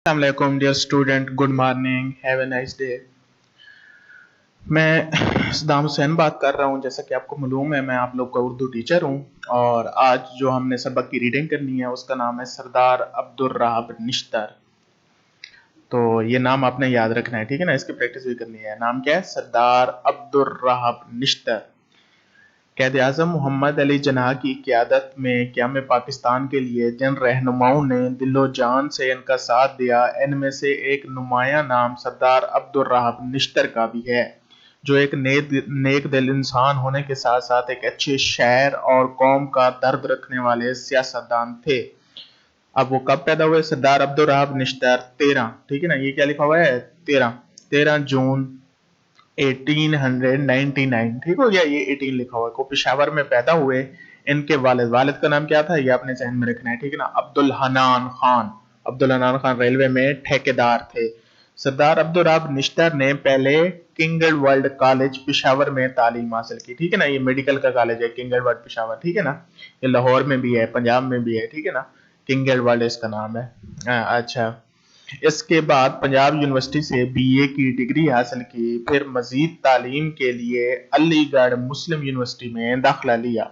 Assalamualaikum dear student, good morning, have a nice day. मैं सदाम हुसैन बात कर रहा हूँ। जैसा कि आपको मालूम है, मैं आप लोग का उर्दू टीचर हूँ और आज जो हमने सबक की रीडिंग करनी है उसका नाम है सरदार अब्दुल रहाब निश्तर। तो ये नाम आपने याद रखना है, ठीक है ना। इसकी प्रैक्टिस भी करनी है। नाम क्या है? सरदार अब्दुल रहाब निश्तर। कैद आज़म मोहम्मद अली जिन्ना की क़यादत में क़याम पाकिस्तान के लिए जिन रहनुमाओं ने दिलो जान से इनका साथ दिया, इनमें से एक नुमायां नाम सरदार अब्दुल रहाब निश्तर का भी है, जो एक नेक दिल इंसान होने के साथ साथ एक अच्छे शायर और कौम का दर्द रखने वाले सियासतदान थे। अब वो कब पैदा हुए? सरदार अब्दुल रहाब निश्तर 13, ठीक है ना। ये क्या लिखा हुआ है? 13 जून 1899, ठीक हो गया। ये 18 लिखा हुआ है। को पेशावर में पैदा हुए। इनके वालिद का नाम क्या था? ये आपने ज़हन में रखना है, ठीक है ना। अब्दुल हनान खान। अब्दुल हनान खान रेलवे में ठेकेदार थे। सरदार अब्दुल रहाब निश्तर ने पहले किंग वर्ल्ड कॉलेज पेशावर में तालीम हासिल की, ठीक है ना। ये मेडिकल का कॉलेज है किंग वर्ल्ड पेशावर, ठीक है ना। ये लाहौर में भी है, पंजाब में भी है, ठीक है ना। किंग वर्ल्ड इसका नाम है। अच्छा, इसके बाद पंजाब यूनिवर्सिटी से बीए की डिग्री हासिल की। फिर मजीद तालीम के लिए अलीगढ़ मुस्लिम यूनिवर्सिटी में दाखिला लिया।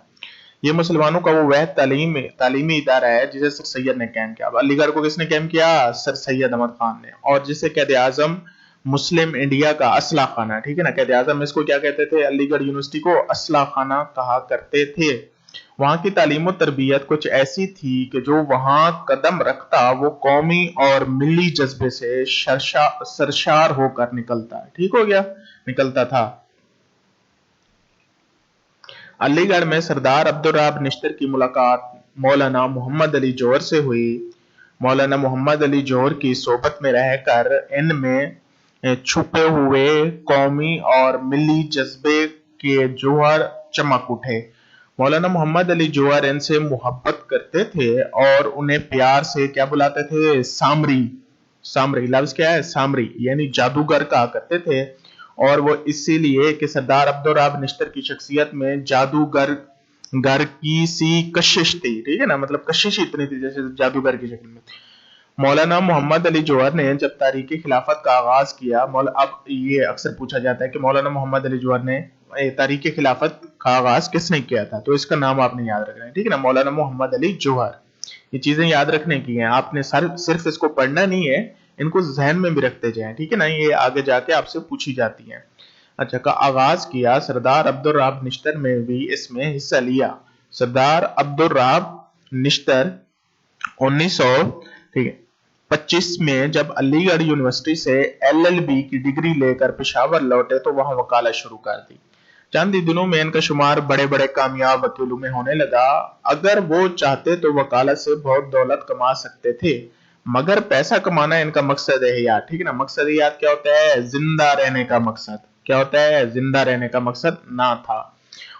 ये मुसलमानों का वो वह तालीमी इदारा है जिसे सर सैयद ने कायम किया। अब अलीगढ़ को किसने कायम किया? सर सैयद अहमद खान ने। और जिसे कैद आजम मुस्लिम इंडिया का असला खाना, ठीक है ना। कैद आजम इसको क्या कहते थे? अलीगढ़ यूनिवर्सिटी को असला खाना कहा करते थे। वहां की तालीम और तरबियत कुछ ऐसी थी कि जो वहां कदम रखता वो कौमी और मिली जज्बे से सरशार होकर निकलता, ठीक हो गया, निकलता था। अलीगढ़ में सरदार अब्दुल रहाब निश्तर की मुलाकात मौलाना मोहम्मद अली जौहर से हुई। मौलाना मोहम्मद अली जौहर की सोबत में रहकर इनमें छुपे हुए कौमी और मिली जज्बे के जौहर चमक उठे। मौलाना मोहम्मद अली जौहर इनसे मोहब्बत करते थे और उन्हें प्यार से क्या बुलाते थे? सामरी। सामरी लफ्ज क्या है? सामरी यानी जादूगर कहा करते थे। और वो इसीलिए कि सरदार अब्दुल रहाब निश्तर की शख्सियत में जादूगर घर की सी कशिश थी, ठीक है ना। मतलब कशिश इतनी थी जैसे जादूगर की शक्ल में। मौलाना मोहम्मद अली जौहर ने जब तारीख खिलाफत का आगाज किया, अब ये अक्सर पूछा जाता है कि मौलाना मोहम्मद अली जौहर ने तारीख खिलाफत का आगाज किसने किया था, तो इसका नाम आपने याद रखना है, ठीक है ना। मौलाना मोहम्मद अली जौहर। ये चीजें याद रखने की हैं आपने, सिर्फ इसको पढ़ना नहीं है, इनको जहन में भी रखते जाएं, ठीक है ना। ये आगे जाके आपसे पूछी जाती हैं। अच्छा, का आगाज किया सरदार अब्दुल रहाब निश्तर में भी इसमें हिस्सा लिया। सरदार अब्दुल रहाब निश्तर 1900, ठीक है, 25 में जब अलीगढ़ यूनिवर्सिटी से एलएलबी की डिग्री लेकर पेशावर लौटे तो वहां वकालत शुरू कर दी। चंद ही दिनों में इनका शुमार बड़े बड़े कामयाब वकीलों में होने लगा। अगर वो चाहते तो वकालत से बहुत दौलत कमा सकते थे, मगर पैसा कमाना इनका मकसद है यार, ठीक है ना। मकसद याद क्या होता है? जिंदा रहने का मकसद। क्या होता है? जिंदा रहने का मकसद ना था।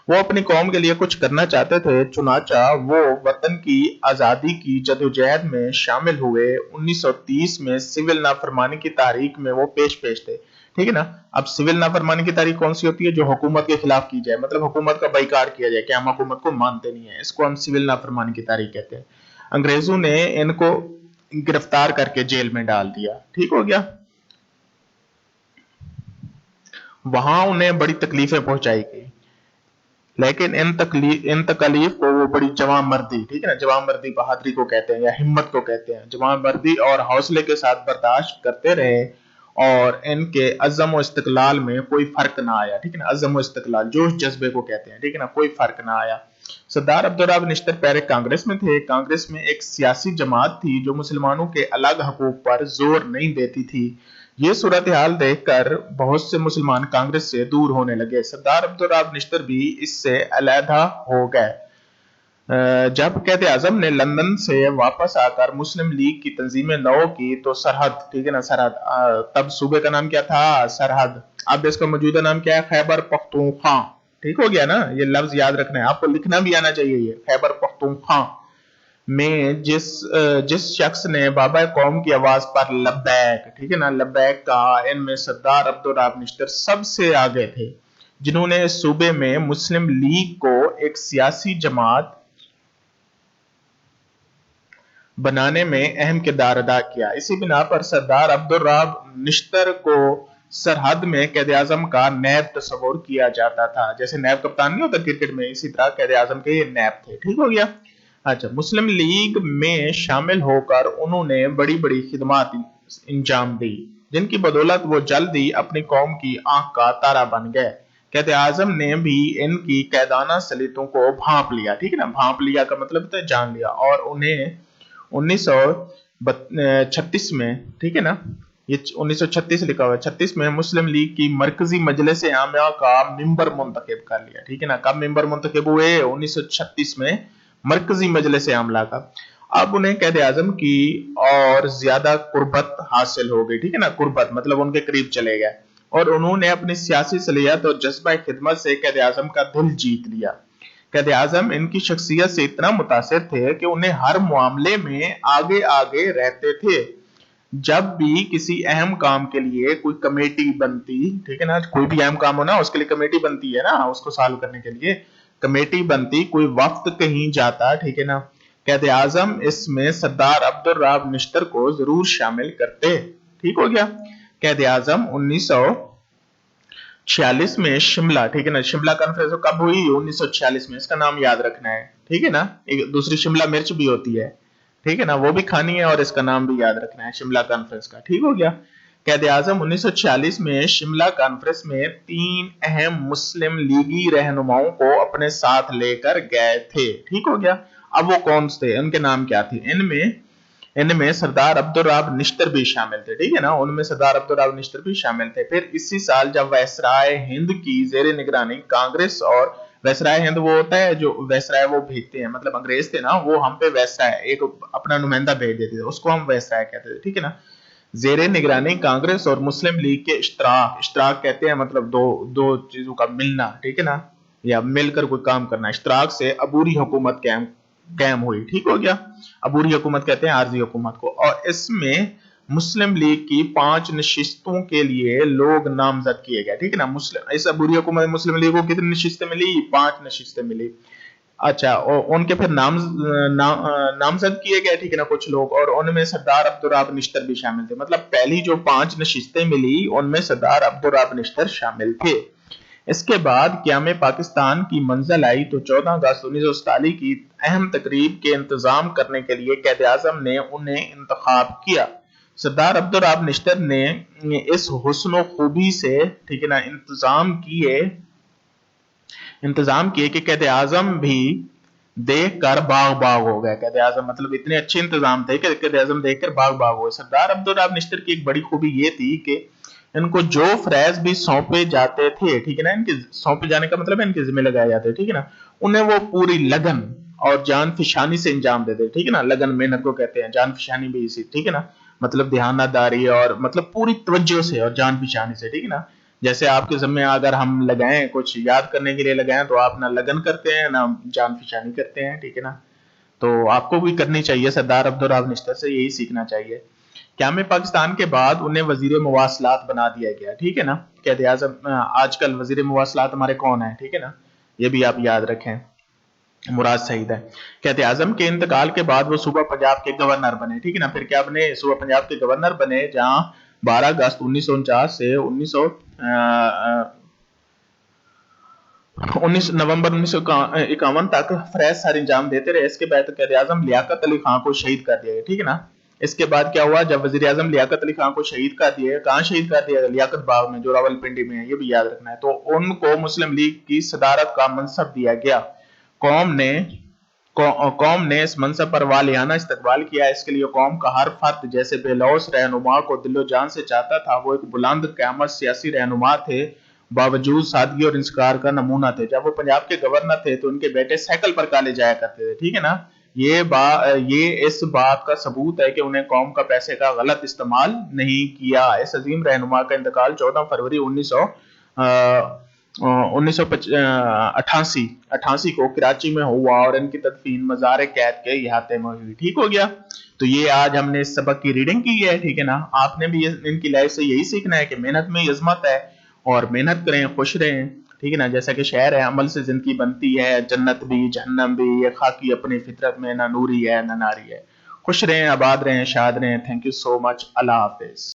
वो अपनी कौम के लिए कुछ करना चाहते थे, चुनाचा वो वतन की आज़ादी की जदोजहद में शामिल हुए। 1930 में सिविल नाफरमानी की तारीख में वो पेश थे, ठीक है ना। अब सिविल नाफरमानी की तारीख कौन सी होती है? जो हुकूमत के खिलाफ की जाए, मतलब हुकूमत का बाइकाट किया जाए कि हम हुकूमत को मानते नहीं है, इसको हम सिविल नाफरमानी की तारीख कहते हैं। अंग्रेजों ने इनको गिरफ्तार करके जेल में डाल दिया, ठीक हो गया। वहां उन्हें बड़ी तकलीफें पहुंचाई गई, लेकिन इन तकलीफ को वो बड़ी जवान मर्दी, ठीक है ना, जवान मर्दी बहादुरी को कहते हैं या हिम्मत को कहते हैं, जवान मर्दी और हौसले के साथ बर्दाश्त करते रहे और इनके अज़म व इस्तिकलाल में कोई फर्क ना आया, ठीक है ना। अज़म व इस्तिकलाल जोश जज्बे को कहते हैं, ठीक है ना, कोई फर्क ना आया। सरदार अब्दुल रहाब निश्तर पहले कांग्रेस में थे। कांग्रेस में एक सियासी जमात थी जो मुसलमानों के अलग हकूक पर जोर नहीं देती थी। ये सूरत हाल देखकर बहुत से मुसलमान कांग्रेस से दूर होने लगे। सरदार अब्दुल रहाब निश्तर भी इससे अलहदा हो गए। जब कैद आजम ने लंदन से वापस आकर मुस्लिम लीग की तंजीमें नौ की तो सरहद, ठीक है ना, सरहद, तब सूबे का नाम क्या था? सरहद। अब इसका मौजूदा नाम क्या है? खैबर पख्तूनख्वा, ठीक हो गया ना। ये लफ्ज याद रखना है आपको, लिखना भी आना चाहिए। ये खैबर पख्तूनख्वा में जिस शख्स ने बाबा कौम की आवाज पर लब्बैक, ठीक है ना, लब्बैक कहा, इनमें सरदार अब्दुल रहाब निश्तर सबसे आगे थे, जिन्होंने इस सूबे में मुस्लिम लीग को एक सियासी जमात बनाने में अहम किरदार अदा किया। इसी बिना पर सरदार अब्दुर्राब निश्तर को सरहद में कैद आजम का नैब तस्वुर किया जाता था। जैसे नैब कप्तान नहीं होता क्रिकेट में, इसी तरह कैद आजम के ये नैब थे। ठीक हो गया। अच्छा, मुस्लिम लीग में शामिल होकर उन्होंने बड़ी बड़ी खिदमात इंजाम दी, जिनकी बदौलत वो जल्द ही अपनी कौम की आंख का तारा बन गए। कैद आजम ने भी इनकी कैदाना सलीतों को भांप लिया। ठीक है ना, भांप लिया का मतलब होता है जान लिया। और उन्हें 1936 में, ठीक है ना, ये 1936 लिखा हुआ है, 36 में मुस्लिम लीग की मरकजी मजलिस आमिया का मिंबर मुंतखब कर लिया। ठीक है ना, कब मिंबर मुंतखब हुए? 1936 में मरकजी मजलिस आमला का। अब उन्हें कैद आजम की और ज्यादा कुर्बत हासिल हो गई। ठीक है ना, कुर्बत मतलब उनके करीब चले गए, और उन्होंने अपनी सियासी सलाहियत और जज्बा खिदमत से कैद आजम का दिल जीत लिया। कैद आजम इनकी शख्सियत से इतना मुतासिर थे कि उन्हें हर मामले में आगे आगे रहते थे। जब भी किसी अहम काम के लिए कोई कमेटी बनती, ठीक है ना, कोई भी अहम काम हो ना, उसके लिए कमेटी बनती है ना, उसको सॉल्व करने के लिए कमेटी बनती, कोई वक्त कहीं जाता, ठीक है ना, कैद आजम इसमें सरदार अब्दुर्राब निश्तर को जरूर शामिल करते। ठीक हो गया। कैद आजम 1946 में शिमला, ठीक है ना, शिमला कॉन्फ्रेंस कब हुई? 1946 में। इसका नाम याद रखना है। ठीक है ना, एक दूसरी शिमला मिर्च भी होती है, ठीक है ना, वो भी खानी है, और इसका नाम भी याद रखना है, शिमला कॉन्फ्रेंस का। ठीक हो गया। कैद आजम 1946 में शिमला कॉन्फ्रेंस में 3 अहम मुस्लिम लीगी रहनुमाओं को अपने साथ लेकर गए थे। ठीक हो गया। अब वो कौन थे, उनके नाम क्या थे? इनमें सरदार अब्दुर्राब निश्तर भी शामिल थे। ठीक है ना, उनमें सरदार अब्दुर्राब निश्तर भी शामिल थे। फिर इसी साल जब वायसराय हिंद की जेर निगरानी कांग्रेस, और वायसराय हिंद वो होता है जो वायसराय वो भेजते हैं, मतलब अंग्रेज थे ना, वो हम पे वायसराय एक अपना नुमाइंदा भेज देते थे, उसको हम वायसराय कहते थे। ठीक है ना, जेर निगरानी कांग्रेस और मुस्लिम लीग के इश्तराक, इश्तराक कहते हैं मतलब दो दो चीजों का मिलना, ठीक है ना, या मिलकर कोई काम करना। इश्तराक से अबूरी हुकूमत कायम हुई। ठीक हो गया। अबूरी हुकूमत कहते हैं आरजी हुकूमत को। और इसमें मुस्लिम लीग की 5 नशिस्तों के लिए लोग नामजद किए गए। ठीक है ना, मुस्लिम इस अबूरी हुकूमत मुस्लिम लीग को कितनी नशिस्तें मिली? 5 नशिस्तें मिली। अच्छा, और उनके फिर नामजद किए गए, ठीक है ना, कुछ लोग, और उनमें सरदार अब्दुर्राब निश्तर भी शामिल थे। मतलब पहली जो 5 नशिस्तें मिली उनमें सरदार अब्दुर्राब निश्तर शामिल थे। इसके बाद क़याम पाकिस्तान की मंजिल आई तो 14 अगस्त 1947 की अहम तकरीब के इंतजाम करने के लिए कैद आजम ने उन्हें इंतखाब किया। सरदार अब्दुर्राब निश्तर ने इस हुस्न खूबी से, ठीक है ना, इंतजाम किए कि कैद आजम भी देख कर बाग बाग हो गए। कैद आजम मतलब इतने अच्छे इंतजाम थे कि कैद आजम देखकर बाग बाग हो गए। सरदार अब्दुर्राब निश्तर की एक बड़ी खूबी ये थी कि इनको जो फरैज भी सौंपे जाते थे, ठीक है ना, इनके सौंपे जाने का मतलब है इनके जिम्मे लगाए जाते, ठीक है ना, उन्हें वो पूरी लगन और जान फिशानी से इंजाम देते। ठीक है ना, लगन मेहनत को कहते हैं, जान फिशानी भी इसी, ठीक है ना, मतलब ध्यानदारी और मतलब पूरी तवज्जो से और जान फिशानी से। ठीक है ना, जैसे आपके जिम्मे अगर हम लगाएं, कुछ याद करने के लिए लगाएं, तो आप ना लगन करते हैं ना जान फिशानी करते हैं। ठीक है ना, तो आपको भी करनी चाहिए, सरदार अब्दुर्राब निश्तर से यही सीखना चाहिए। क़याम पाकिस्तान के बाद उन्हें वजीर मवासलात बना दिया गया। ठीक है ना, कैद आजम आजकल वजीर मवासलात हमारे कौन है? ठीक है ना, ये भी आप याद रखें, मुराद सईद है। कैद आजम के इंतकाल के बाद वो सूबा पंजाब के गवर्नर बने। ठीक है ना, फिर क्या बने? सूबा पंजाब के गवर्नर बने, जहां 12 अगस्त 1949 से 19 नवंबर 1951 तक फरैज सर इंजाम देते रहे। इसके बाद कैद आजम लियाकत अली खां को शहीद कर दिया गया। ठीक है ना, इसके बाद क्या हुआ? जब वजीर आजम लियाकत अली खां को शहीद कर दिया, कहां शहीद कर दिया? लियाकत बाग में, जो रावलपिंडी में है, ये भी याद रखना है। तो उनको मुस्लिम लीग की सदारत का मनसब दिया गया। कौम ने कौम ने इस मनसब पर वालियाना इस्तकबाल किया। इसके लिए कौम का हर फर्द जैसे बेलौस रहनुमा को दिलो जान से चाहता था। वो एक बुलंद क़यामत सियासी रहनुमा थे, बावजूद सादगी और इंसकार का नमूना थे। जब वो पंजाब के गवर्नर थे तो उनके बेटे साइकिल पर काले जाया करते थे। ठीक है ना, ये इस बात का सबूत है कि उन्हें कौम का पैसे का गलत इस्तेमाल नहीं किया। इस अजीम रहनुमा का इंतकाल 14 फरवरी 1988 को कराची में हुआ, और इनकी तदफीन मज़ार कैद के इहाते में हुई। ठीक हो गया। तो ये आज हमने इस सबक की रीडिंग की है। ठीक है ना, आपने भी इनकी लाइफ से यही सीखना है कि मेहनत में ही अजमत है, और मेहनत करें, खुश रहें। ठीक है ना, जैसा कि शेर है, अमल से जिंदगी बनती है, जन्नत भी जहन्नम भी, ये खाकी अपनी फितरत में ना नूरी है ना नारी है। خوش رہیں، آباد رہیں، شاد رہیں. تھینک یو سو مچ. اللہ حافظ.